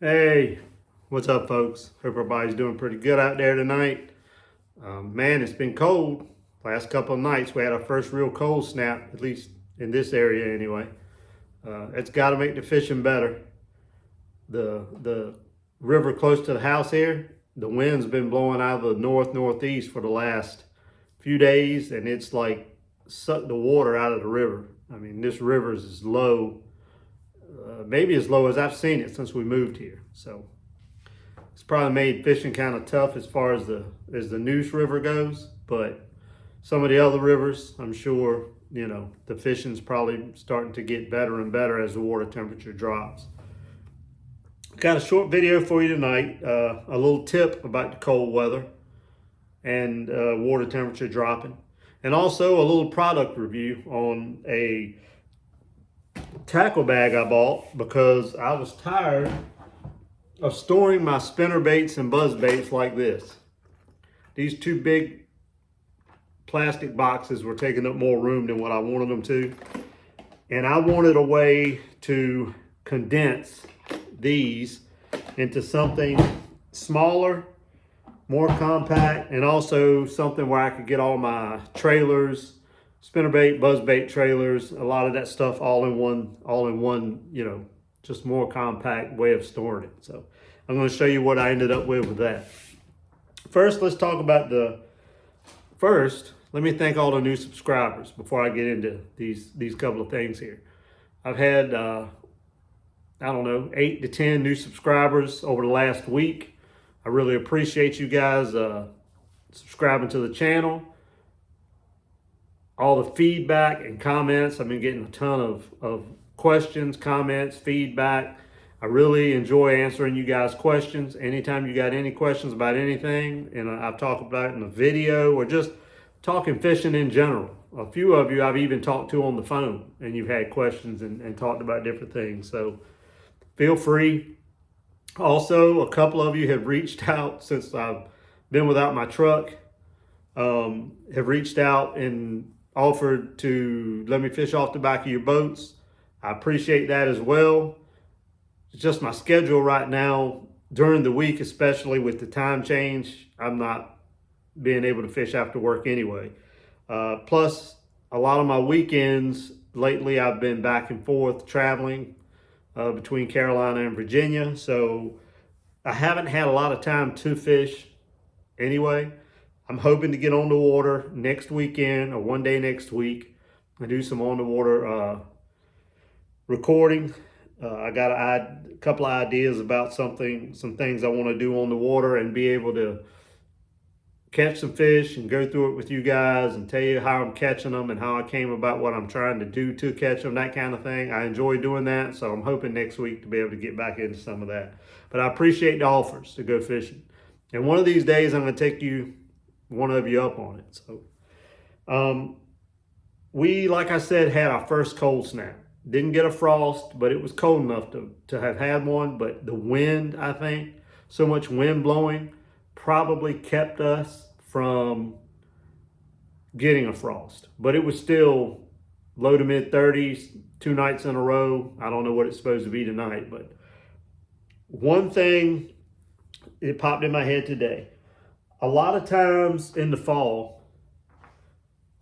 Hey, what's up, folks? Hope everybody's doing pretty good out there tonight. Man, it's been cold. Last couple of nights, we had our first real cold snap, at least in this area anyway. It's got to make the fishing better. The river close to the house here, the wind's been blowing out of the northeast for the last few days, and it's like sucked the water out of the river. I mean, this river is as low, maybe as low as I've seen it since we moved here. So it's probably made fishing kind of tough as far as the Neuse River goes, but some of the other rivers, I'm sure, the fishing's probably starting to get better and better as the water temperature drops. Got a short video for you tonight, a little tip about the cold weather and water temperature dropping, and also a little product review on a tackle bag I bought because I was tired of storing my spinner baits and buzz baits like this. These two big plastic boxes were taking up more room than what I wanted them to. And I wanted a way to condense these into something smaller, more compact, and also something where I could get all my trailers, spinnerbait, buzzbait trailers, a lot of that stuff all in one, just more compact way of storing it. So I'm going to show you what I ended up with that. First, let's talk about let me thank all the new subscribers before I get into these couple of things here. I've had, I don't know, 8 to 10 new subscribers over the last week. I really appreciate you guys subscribing to the channel. All the feedback and comments. I've been getting a ton of questions, comments, feedback. I really enjoy answering you guys' questions. Anytime you got any questions about anything, and I've talked about it in a video or just talking fishing in general. A few of you I've even talked to on the phone, and you've had questions and talked about different things. So feel free. Also, a couple of you have reached out since I've been without my truck, have reached out and offered to let me fish off the back of your boats. I appreciate that as well. It's just my schedule right now during the week, especially with the time change. I'm not being able to fish after work anyway. Plus, a lot of my weekends lately, I've been back and forth traveling between Carolina and Virginia. So I haven't had a lot of time to fish anyway. I'm hoping to get on the water next weekend or one day next week and do some on the water recording. I got a couple of ideas about some things I want to do on the water and be able to catch some fish and go through it with you guys and tell you how I'm catching them and how I came about what I'm trying to do to catch them, that kind of thing. I enjoy doing that, so I'm hoping next week to be able to get back into some of that. But I appreciate the offers to go fishing. And one of these days, I'm going to take one of you up on it. So we, like I said, had our first cold snap. Didn't get a frost, but it was cold enough to have had one. But the wind, I think, so much wind blowing probably kept us from getting a frost. But it was still low to mid 30s, 2 nights in a row. I don't know what it's supposed to be tonight, but one thing, it popped in my head today. A lot of times in the fall,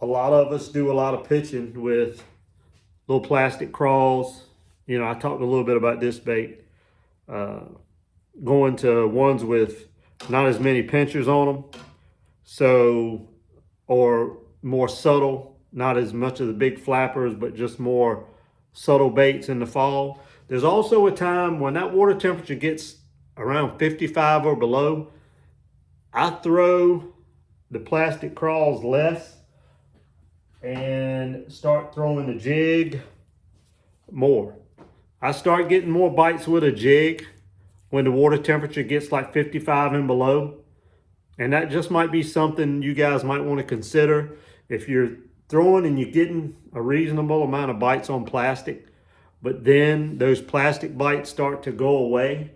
a lot of us do a lot of pitching with little plastic crawls. I talked a little bit about this bait. Going to ones with not as many pinchers on them. So, or more subtle, not as much of the big flappers, but just more subtle baits in the fall. There's also a time when that water temperature gets around 55 or below, I throw the plastic crawls less and start throwing the jig more. I start getting more bites with a jig when the water temperature gets like 55 and below. And that just might be something you guys might want to consider. If you're throwing and you're getting a reasonable amount of bites on plastic, but then those plastic bites start to go away,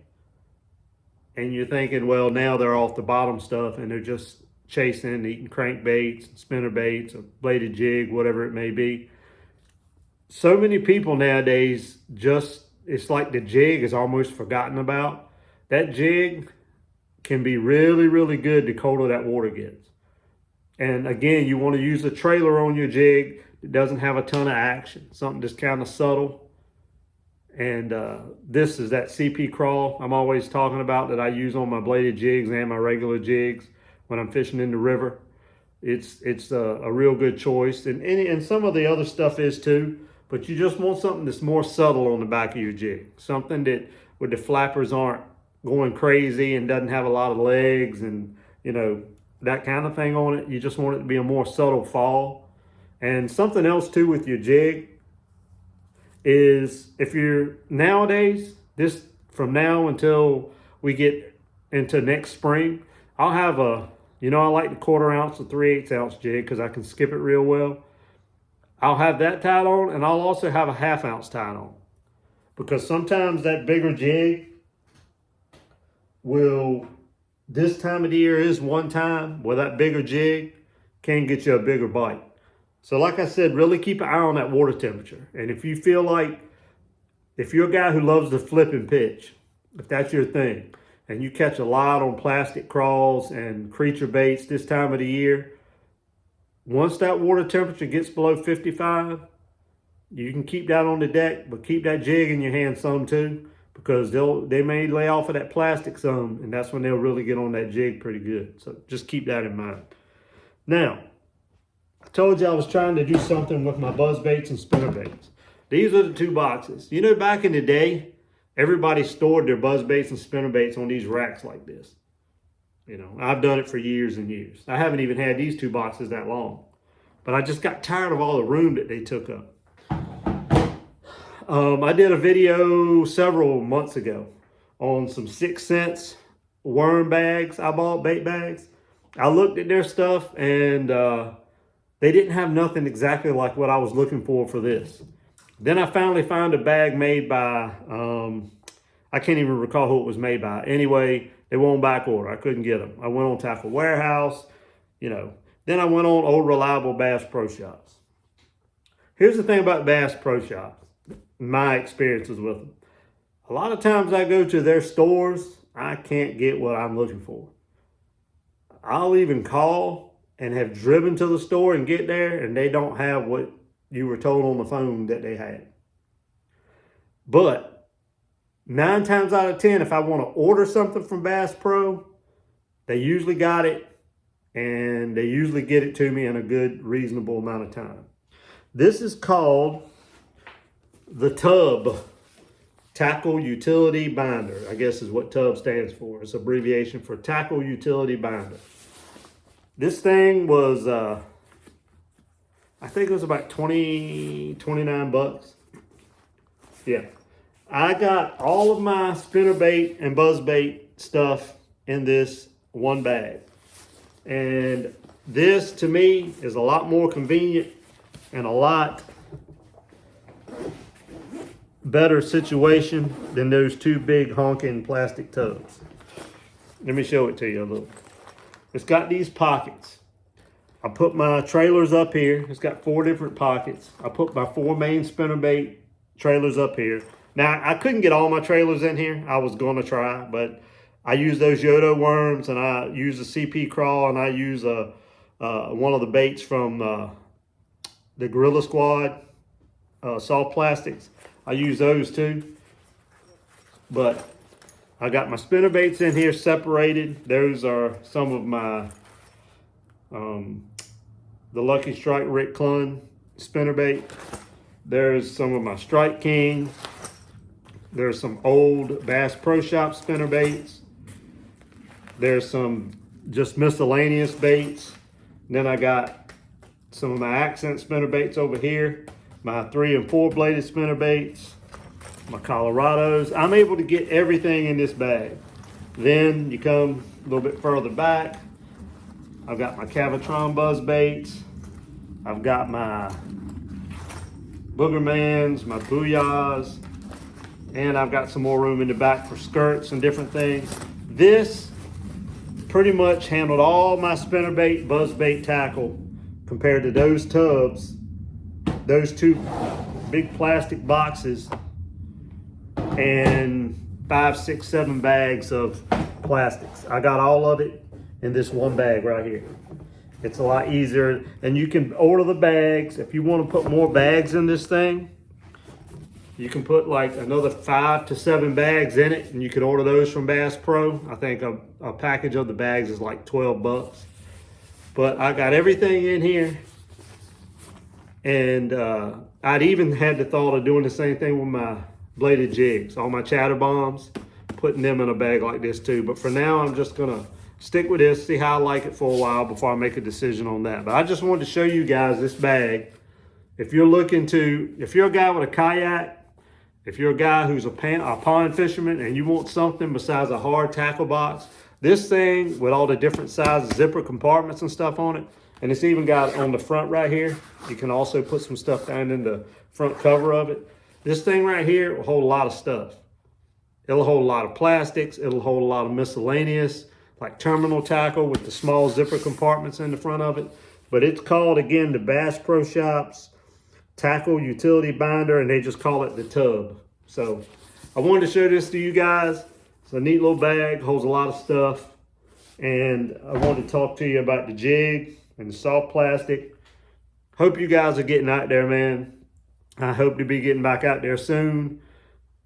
and you're thinking, well, now they're off the bottom stuff and they're just chasing, eating crankbaits, spinner baits, or bladed jig, whatever it may be. So many people nowadays it's like the jig is almost forgotten about. that jig can be really, really good the colder that water gets. And again, you want to use a trailer on your jig that doesn't have a ton of action, something just kind of subtle. And this is that CP crawl I'm always talking about that I use on my bladed jigs and my regular jigs when I'm fishing in the river. It's a real good choice, and some of the other stuff is too, but you just want something that's more subtle on the back of your jig, something that where the flappers aren't going crazy and doesn't have a lot of legs and that kind of thing on it. You just want it to be a more subtle fall. And something else too with your jig is, if you're nowadays, this from now until we get into next spring, I'll have I like the 1/4 ounce or 3/8 ounce jig because I can skip it real well. I'll have that tied on, and I'll also have a 1/2 ounce tied on, because sometimes that bigger jig will, this time of the year is one time where that bigger jig can get you a bigger bite. So like I said, really keep an eye on that water temperature. And if you feel like, if you're a guy who loves to flip and pitch, if that's your thing, and you catch a lot on plastic crawls and creature baits this time of the year, once that water temperature gets below 55, you can keep that on the deck, but keep that jig in your hand some too, because they may lay off of that plastic some, and that's when they'll really get on that jig pretty good. So just keep that in mind. Now, I told you I was trying to do something with my buzz baits and spinner baits. These are the 2 boxes. Back in the day, everybody stored their buzz baits and spinner baits on these racks like this. I've done it for years and years. I haven't even had these 2 boxes that long, but I just got tired of all the room that they took up. I did a video several months ago on some 6 cents worm bags I bought, bait bags. I looked at their stuff, and they didn't have nothing exactly like what I was looking for this. Then I finally found a bag made by, I can't even recall who it was made by. Anyway, they were on back order. I couldn't get them. I went on Tackle Warehouse, Then I went on Old Reliable Bass Pro Shops. Here's the thing about Bass Pro Shops, my experiences with them. A lot of times I go to their stores, I can't get what I'm looking for. I'll even call and have driven to the store and get there, and they don't have what you were told on the phone that they had. But 9 times out of 10, if I want to order something from Bass Pro, they usually got it, and they usually get it to me in a good, reasonable amount of time. This is called the Tub Tackle Utility Binder, I guess is what TUB stands for. It's abbreviation for Tackle Utility Binder. This thing was, I think it was about 29 bucks. Yeah. I got all of my spinnerbait and buzzbait stuff in this one bag. And this, to me, is a lot more convenient and a lot better situation than those 2 big honking plastic tubs. Let me show it to you a little. It's got these pockets. I put my trailers up here. It's got 4 different pockets. I put my 4 main spinnerbait trailers up here. Now, I couldn't get all my trailers in here. I was going to try, but I use those Yodo worms, and I use the CP crawl, and I use one of the baits from the Gorilla Squad, soft plastics. I use those too. But I got my spinner baits in here separated. Those are some of my the Lucky Strike Rick Clun spinner bait. There's some of my Strike King. There's some old Bass Pro Shop spinner baits. There's some just miscellaneous baits. Then I got some of my accent spinner baits over here. My 3 and 4 bladed spinner baits. My Colorados. I'm able to get everything in this bag. Then you come a little bit further back. I've got my Cavitron buzz baits. I've got my Boogermans, my Booyahs, and I've got some more room in the back for skirts and different things. This pretty much handled all my spinnerbait, buzzbait tackle compared to those tubs, those 2 big plastic boxes, and 5, 6, 7 bags of plastics. I got all of it in this one bag right here. It's a lot easier, and you can order the bags. If you want to put more bags in this thing, you can put like another 5 to 7 bags in it, and you can order those from Bass Pro. I think a package of the bags is like 12 bucks. But I got everything in here, and I'd even had the thought of doing the same thing with my bladed jigs, all my chatter bombs, putting them in a bag like this too. But for now, I'm just gonna stick with this, see how I like it for a while before I make a decision on that. But I just wanted to show you guys this bag. If you're a guy with a kayak, if you're a guy who's a pond fisherman and you want something besides a hard tackle box, this thing with all the different sizes, zipper compartments and stuff on it, and it's even got on the front right here, you can also put some stuff down in the front cover of it. This thing right here will hold a lot of stuff. It'll hold a lot of plastics. It'll hold a lot of miscellaneous, like terminal tackle with the small zipper compartments in the front of it. But it's called, again, the Bass Pro Shops Tackle Utility Binder, and they just call it the tub. So I wanted to show this to you guys. It's a neat little bag, holds a lot of stuff. And I wanted to talk to you about the jig and the soft plastic. Hope you guys are getting out there, man. I hope to be getting back out there soon.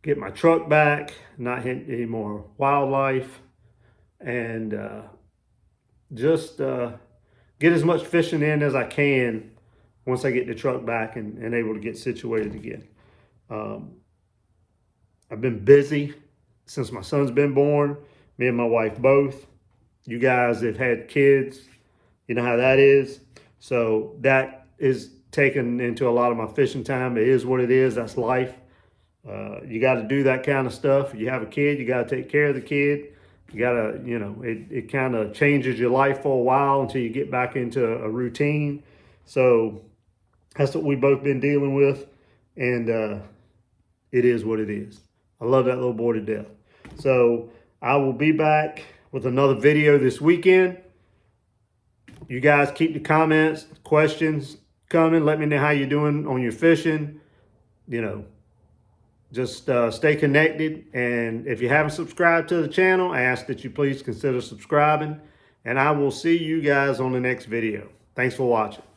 Get my truck back, not hit any more wildlife, and just get as much fishing in as I can once I get the truck back and able to get situated again. I've been busy since my son's been born, me and my wife both. You guys have had kids, you know how that is. So that is taken into a lot of my fishing time. It is what it is, that's life. You got to do that kind of stuff. If you have a kid, you got to take care of the kid. You got to, you know, it kind of changes your life for a while until you get back into a routine. So that's what we've both been dealing with. And it is what it is. I love that little boy to death. So I will be back with another video this weekend. You guys keep the comments, questions coming. Let me know how you're doing on your fishing. You know, just stay connected. And if you haven't subscribed to the channel, I ask that you please consider subscribing. And I will see you guys on the next video. Thanks for watching.